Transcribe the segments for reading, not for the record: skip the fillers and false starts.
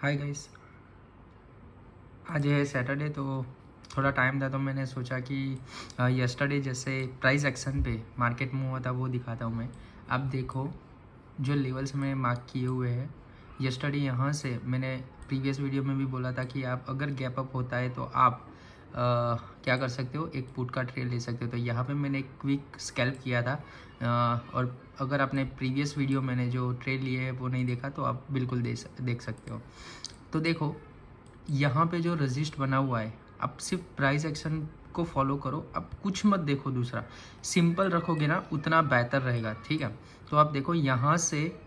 Hi guys. आज है Saturday, तो थोड़ा टाइम था तो मैंने सोचा कि यस्टरडे जैसे प्राइस एक्शन पे मार्केट मूव हुआ था वो दिखाता हूँ मैं। अब देखो जो लेवल्स मैंने मार्क किए हुए हैं यस्टरडे, यहाँ से मैंने प्रीवियस वीडियो में भी बोला था कि आप अगर गैप अप होता है तो आप क्या कर सकते हो, एक पुट का ट्रेड ले सकते हो। तो यहाँ पे मैंने एक क्विक स्कैल्प किया था और अगर आपने प्रीवियस वीडियो मैंने जो ट्रेड लिए है वो नहीं देखा तो आप बिल्कुल देख सकते हो। तो देखो यहाँ पे जो रजिस्ट बना हुआ है, आप सिर्फ प्राइस एक्शन को फॉलो करो, अब कुछ मत देखो, दूसरा सिंपल रखोगे ना उतना बेहतर रहेगा। ठीक है, तो आप देखो यहाँ से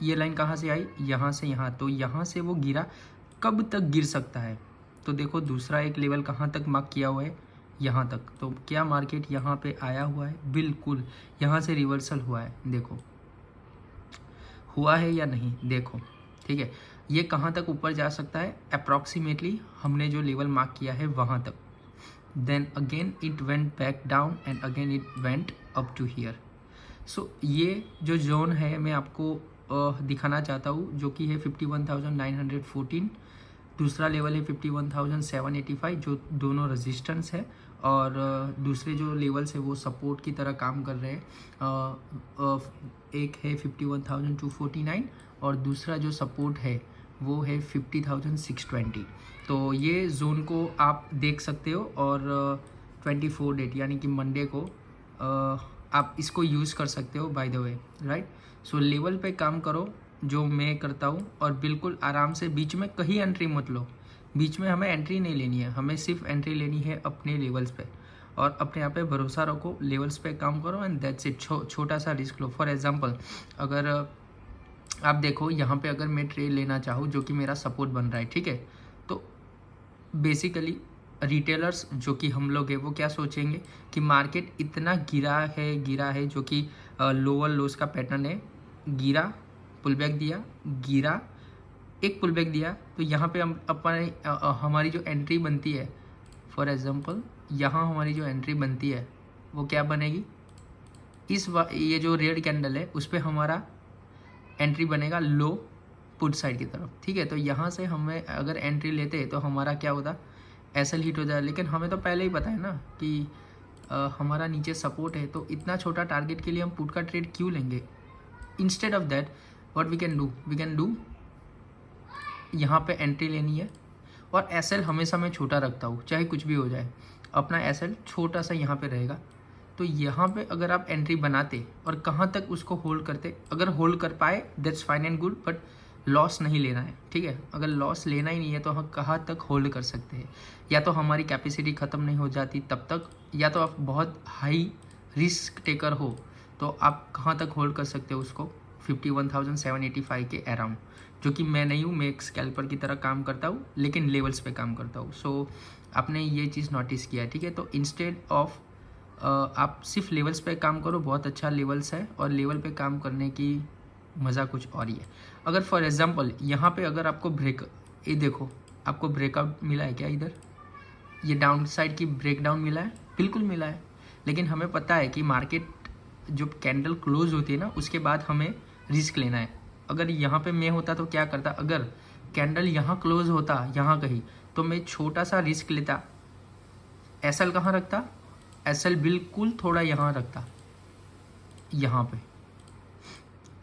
ये लाइन कहाँ से आई, यहाँ से यहाँ, तो यहाँ से वो गिरा, कब तक गिर सकता है। तो देखो दूसरा एक लेवल कहाँ तक मार्क किया हुआ है, यहाँ तक। तो क्या मार्केट यहाँ पे आया हुआ है, बिल्कुल यहाँ से रिवर्सल हुआ है, देखो हुआ है या नहीं, देखो। ठीक है, ये कहाँ तक ऊपर जा सकता है, अप्रॉक्सीमेटली हमने जो लेवल मार्क किया है वहाँ तक। Then again it went back down and again it went up to here. So ये जो जोन है मैं आपको दिखाना चाहता हूँ, जो कि है 51,914। दूसरा लेवल है 51,785, जो दोनों रेजिस्टेंस है। और दूसरे जो लेवल्स है वो सपोर्ट की तरह काम कर रहे हैं। एक है 51,249 और दूसरा जो सपोर्ट है वो है 50,620। तो ये जोन को आप देख सकते हो। और 24 डेट यानी कि मंडे को आप इसको यूज़ कर सकते हो, by the way, right. So level पे काम करो जो मैं करता हूँ, और बिल्कुल आराम से, बीच में कहीं एंट्री मत लो। बीच में हमें एंट्री नहीं लेनी है, हमें सिर्फ एंट्री लेनी है अपने लेवल्स पे, और अपने यहाँ पे भरोसा रखो, लेवल्स पे काम करो एंड दैट्स इट। छोटा सा रिस्क लो। फॉर एग्जांपल अगर आप देखो यहाँ पे अगर मैं ट्रेड लेना चाहूँ जो कि मेरा सपोर्ट बन रहा है, ठीक है, तो बेसिकली रिटेलर्स जो कि हम लोग हैं वो क्या सोचेंगे कि मार्केट इतना गिरा है जो कि लोअर लोस का पैटर्न है, गिरा, पुल बैक दिया, गिरा, एक पुल बैक दिया, तो यहाँ पे हम अपने हमारी जो एंट्री बनती है, फॉर एग्जांपल यहाँ हमारी जो एंट्री बनती है वो क्या बनेगी, ये जो रेड कैंडल है उस पर हमारा एंट्री बनेगा लो पुट साइड की तरफ। ठीक है, तो यहाँ से हमें अगर एंट्री लेते हैं तो हमारा क्या होता, एसएल हिट हो जाए। लेकिन हमें तो पहले ही पता है ना कि हमारा नीचे सपोर्ट है, तो इतना छोटा टारगेट के लिए हम पुट का ट्रेड क्यों लेंगे। Instead of that what we can do यहाँ पे एंट्री लेनी है। और एसएल हमेशा मैं छोटा रखता हूँ, चाहे कुछ भी हो जाए, अपना एसएल छोटा सा यहाँ पे रहेगा। तो यहाँ पे अगर आप एंट्री बनाते और कहाँ तक उसको होल्ड करते, अगर होल्ड कर पाए that's fine and good, but loss नहीं लेना है। ठीक है, अगर लॉस लेना ही नहीं है तो हम कहाँ तक होल्ड कर सकते हैं, या तो हमारी कैपेसिटी ख़त्म नहीं हो जाती तब तक, या तो आप बहुत हाई रिस्क टेकर हो तो आप कहाँ तक होल्ड कर सकते हो उसको, 51,785 के अराउंड, जो कि मैं नहीं हूँ, मैं एक स्कैल्पर की तरह काम करता हूँ लेकिन लेवल्स पे काम करता हूँ। सो आपने ये चीज़ नोटिस किया है, ठीक है। तो इंस्टेड ऑफ आप सिर्फ लेवल्स पे काम करो, बहुत अच्छा लेवल्स है और लेवल पे काम करने की मज़ा कुछ और ही है। अगर फॉर एग्जांपल यहाँ पे अगर आपको ये देखो, आपको ब्रेकआउट मिला है क्या इधर, ये डाउन साइड की ब्रेकडाउन मिला है, बिल्कुल मिला है। लेकिन हमें पता है कि मार्केट जो कैंडल क्लोज होती है ना उसके बाद हमें रिस्क लेना है। अगर यहाँ पे मैं होता तो क्या करता, अगर कैंडल यहाँ क्लोज होता यहाँ कहीं, तो मैं छोटा सा रिस्क लेता, एसएल कहाँ रखता, एसएल बिल्कुल थोड़ा यहाँ रखता, यहाँ पे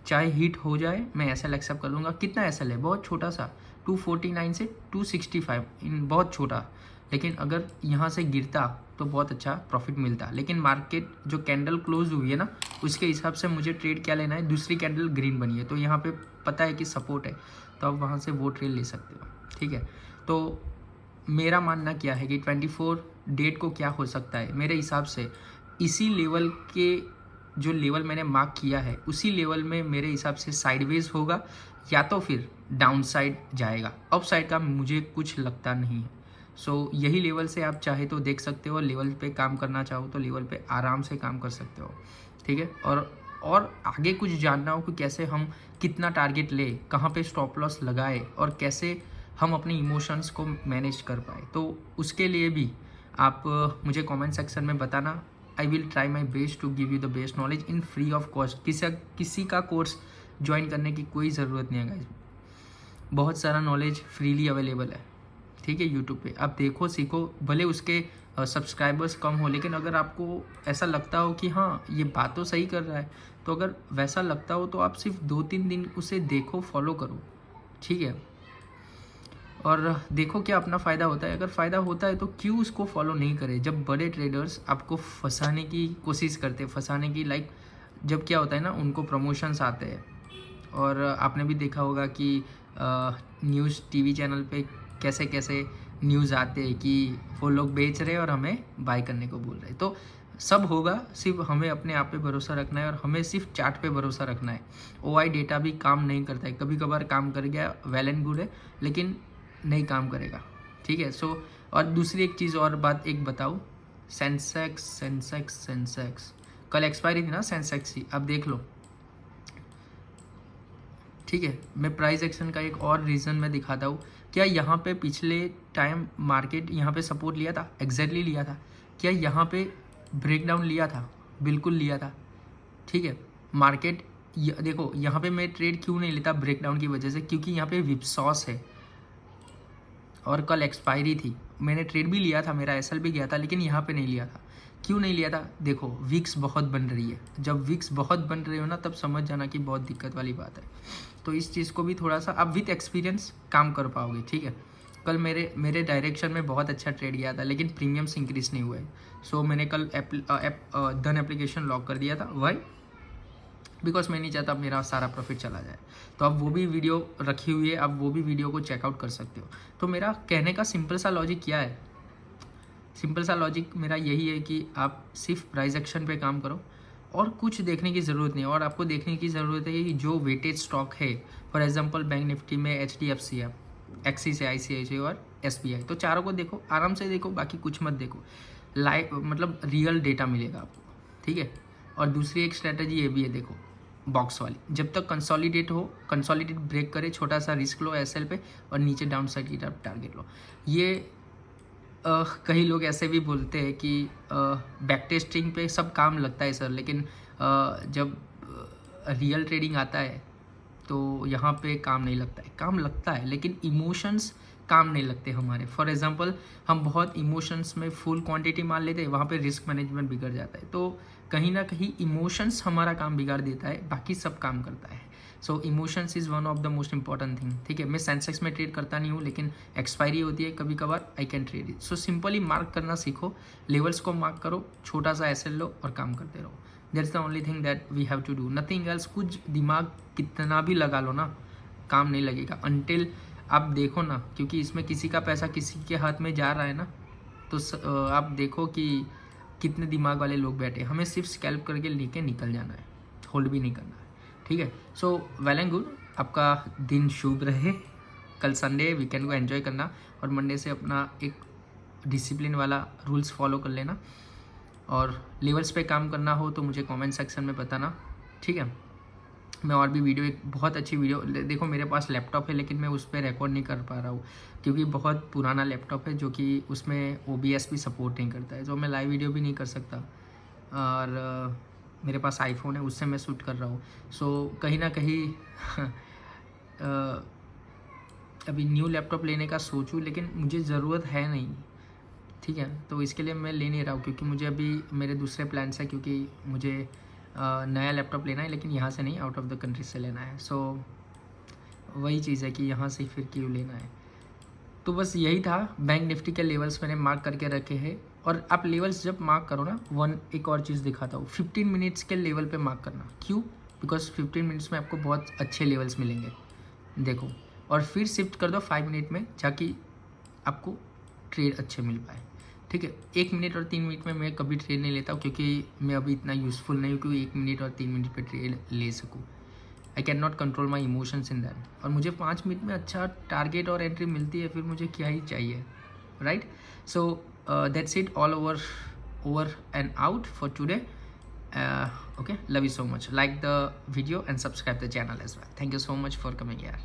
चाहे हिट हो जाए मैं एसएल एक्सेप्ट कर लूँगा। कितना एसएल है, बहुत छोटा सा, 249 से 265, इन बहुत छोटा। लेकिन अगर यहाँ से गिरता तो बहुत अच्छा प्रॉफिट मिलता। लेकिन मार्केट जो कैंडल क्लोज हुई है ना उसके हिसाब से मुझे ट्रेड क्या लेना है, दूसरी कैंडल ग्रीन बनी है तो यहाँ पे पता है कि सपोर्ट है, तो आप वहाँ से वो ट्रेड ले सकते हो। ठीक है, तो मेरा मानना क्या है कि 24 डेट को क्या हो सकता है, मेरे हिसाब से इसी लेवल के, जो लेवल मैंने मार्क किया है उसी लेवल में मेरे हिसाब से साइडवेज होगा, या तो फिर डाउन साइड जाएगा, अप साइड का मुझे कुछ लगता नहीं है। सो यही लेवल से आप चाहे तो देख सकते हो, लेवल पे काम करना चाहो तो लेवल पे आराम से काम कर सकते हो। ठीक है, और आगे कुछ जानना हो कि कैसे हम कितना टारगेट ले, कहाँ पे स्टॉप लॉस लगाए और कैसे हम अपने इमोशंस को मैनेज कर पाए, तो उसके लिए भी आप मुझे कमेंट सेक्शन में बताना। I will try my best to give you the best knowledge in free of cost. किसी का कोर्स ज्वाइन करने की कोई ज़रूरत नहीं है गाइस। बहुत सारा नॉलेज फ्रीली अवेलेबल है, ठीक है, यूट्यूब पे आप देखो सीखो, भले उसके सब्सक्राइबर्स कम हो, लेकिन अगर आपको ऐसा लगता हो कि हाँ ये बात तो सही कर रहा है, तो अगर वैसा लगता हो तो आप सिर्फ 2-3 दिन उसे देखो, फॉलो करो, ठीक है, और देखो क्या अपना फ़ायदा होता है। अगर फ़ायदा होता है तो क्यों उसको फॉलो नहीं करें। जब बड़े ट्रेडर्स आपको फंसाने की कोशिश करते हैं, फंसाने की लाइक जब क्या होता है ना, उनको प्रमोशंस आते हैं, और आपने भी देखा होगा कि न्यूज़ टीवी चैनल पे कैसे कैसे न्यूज़ आते हैं कि वो लोग बेच रहे हैं और हमें बाय करने को बोल रहे हैं। तो सब होगा, सिर्फ हमें अपने आप पे भरोसा रखना है और हमें सिर्फ चार्ट पे भरोसा रखना है। ओआई डेटा भी काम नहीं करता है, कभी कभार काम कर गया वेल एंड गुड है, लेकिन नहीं काम करेगा, ठीक है। सो और दूसरी एक चीज़ और बात एक बताऊँ, सेंसेक्स कल एक्सपायरी थी ना सेंसेक्स की, अब देख लो, ठीक है। मैं प्राइस एक्शन का एक और रीज़न मैं दिखाता हूँ। क्या यहाँ पे पिछले टाइम मार्केट यहाँ पे सपोर्ट लिया था, एग्जैक्टली लिया था। क्या यहाँ पे ब्रेकडाउन लिया था, बिल्कुल लिया था, ठीक है। मार्केट देखो यहाँ पे मैं ट्रेड क्यों नहीं लेता ब्रेकडाउन की वजह से, क्योंकि यहाँ पे विपसॉस है और कल एक्सपायरी थी। मैंने ट्रेड भी लिया था, मेरा एसएल भी गया था, लेकिन यहाँ पे नहीं लिया था। क्यों नहीं लिया था, देखो विक्स बहुत बन रही है, जब विक्स बहुत बन रही हो ना तब समझ जाना कि बहुत दिक्कत वाली बात है। तो इस चीज़ को भी थोड़ा सा आप विथ एक्सपीरियंस काम कर पाओगे, ठीक है। कल मेरे डायरेक्शन में बहुत अच्छा ट्रेड गया था, लेकिन प्रीमियम्स इंक्रीज नहीं हुए। सो मैंने कल धन एप्लीकेशन लॉक कर दिया था, वाई, बिकॉज मैं नहीं चाहता मेरा सारा प्रॉफिट चला जाए। तो अब वो भी वीडियो रखी हुई है, आप वो भी वीडियो को चेकआउट कर सकते हो। तो मेरा कहने का सिंपल सा लॉजिक क्या है, सिंपल सा लॉजिक मेरा यही है कि आप सिर्फ प्राइस एक्शन पे काम करो और कुछ देखने की ज़रूरत नहीं है। और आपको देखने की ज़रूरत है कि जो वेटेज स्टॉक है, फॉर एग्जांपल बैंक निफ्टी में HDFC है, एक्सिस है, ICICI और SBI, तो चारों को देखो, आराम से देखो, बाकी कुछ मत देखो, लाइव मतलब रियल डेटा मिलेगा आपको, ठीक है। और दूसरी एक स्ट्रैटेजी ये भी है, देखो बॉक्स वाली, जब तक कंसोलिडेट ब्रेक करे, छोटा सा रिस्क लो एसएल पे और नीचे डाउन साइड की तरफ टारगेट लो। ये कई लोग ऐसे भी बोलते हैं कि बैक टेस्टिंग पे सब काम लगता है सर, लेकिन जब रियल ट्रेडिंग आता है तो यहाँ पे काम नहीं लगता है। काम लगता है लेकिन इमोशंस काम नहीं लगते हमारे। फॉर एग्जांपल हम बहुत इमोशंस में फुल क्वांटिटी मान लेते हैं, वहाँ पे रिस्क मैनेजमेंट बिगड़ जाता है। तो कहीं ना कहीं इमोशंस हमारा काम बिगाड़ देता है, बाकी सब काम करता है। So emotions is one of the most important thing, ठीक है। मैं सेंसेक्स में ट्रेड करता नहीं हूँ, लेकिन एक्सपायरी होती है कभी कभार, I can trade it. So simply mark करना सीखो, लेवल्स को मार्क करो, छोटा सा एसएल लो और काम करते रहो। That's the only thing that we have to do, nothing else. कुछ दिमाग कितना भी लगा लो ना, काम नहीं लगेगा अनटिल आप देखो ना, क्योंकि इसमें किसी का पैसा किसी के हाथ में जा रहा है ना, तो आप देखो कि कितने दिमाग वाले लोग बैठे। हमें सिर्फ स्कैल्प करके लेके निकल जाना है, होल्ड भी नहीं करना है, ठीक है। सो वेल एंड गुड, आपका दिन शुभ रहे। कल संडे, वीकेंड को एंजॉय करना और मंडे से अपना एक डिसिप्लिन वाला रूल्स फॉलो कर लेना। और लेवल्स पे काम करना हो तो मुझे कमेंट सेक्शन में बताना, ठीक है। मैं और भी वीडियो, एक बहुत अच्छी वीडियो, देखो मेरे पास लैपटॉप है लेकिन मैं उस पर रिकॉर्ड नहीं कर पा रहा हूँ क्योंकि बहुत पुराना लैपटॉप है जो कि उसमें OBS भी सपोर्ट नहीं करता है, तो मैं लाइव वीडियो भी नहीं कर सकता। और मेरे पास आईफोन है, उससे मैं शूट कर रहा हूँ। सो कहीं ना कहीं अभी न्यू लैपटॉप लेने का सोचूं, लेकिन मुझे ज़रूरत है नहीं, ठीक है। तो इसके लिए मैं ले नहीं रहा हूँ क्योंकि मुझे अभी मेरे दूसरे प्लान्स हैं, क्योंकि मुझे नया लैपटॉप लेना है, लेकिन यहाँ से नहीं, आउट ऑफ द कंट्री से लेना है। सो वही चीज़ है कि यहाँ से फिर क्यों लेना है। तो बस यही था। बैंक निफ्टी के लेवल्स मैंने मार्क करके रखे हैं। और आप लेवल्स जब मार्क करो ना, एक और चीज़ दिखाता हूँ, 15 मिनट्स के लेवल पे मार्क करना। क्यों? बिकॉज 15 मिनट्स में आपको बहुत अच्छे लेवल्स मिलेंगे, देखो। और फिर शिफ्ट कर दो 5 मिनट में, ताकि आपको ट्रेड अच्छे मिल पाए, ठीक है। 1 मिनट और 3 मिनट में मैं कभी ट्रेड नहीं लेता हूँ, क्योंकि मैं अभी इतना यूज़फुल नहीं हूँ कि 1 मिनट और 3 मिनट पे ट्रेड ले सकूँ। I can not control my emotions in that. और मुझे 5 मिनट में अच्छा टारगेट और एंट्री मिलती है, फिर मुझे क्या ही चाहिए, right. So that's it, all over and out for today. Okay, love you so much. Like the video and subscribe the channel as well. Thank you so much for coming here.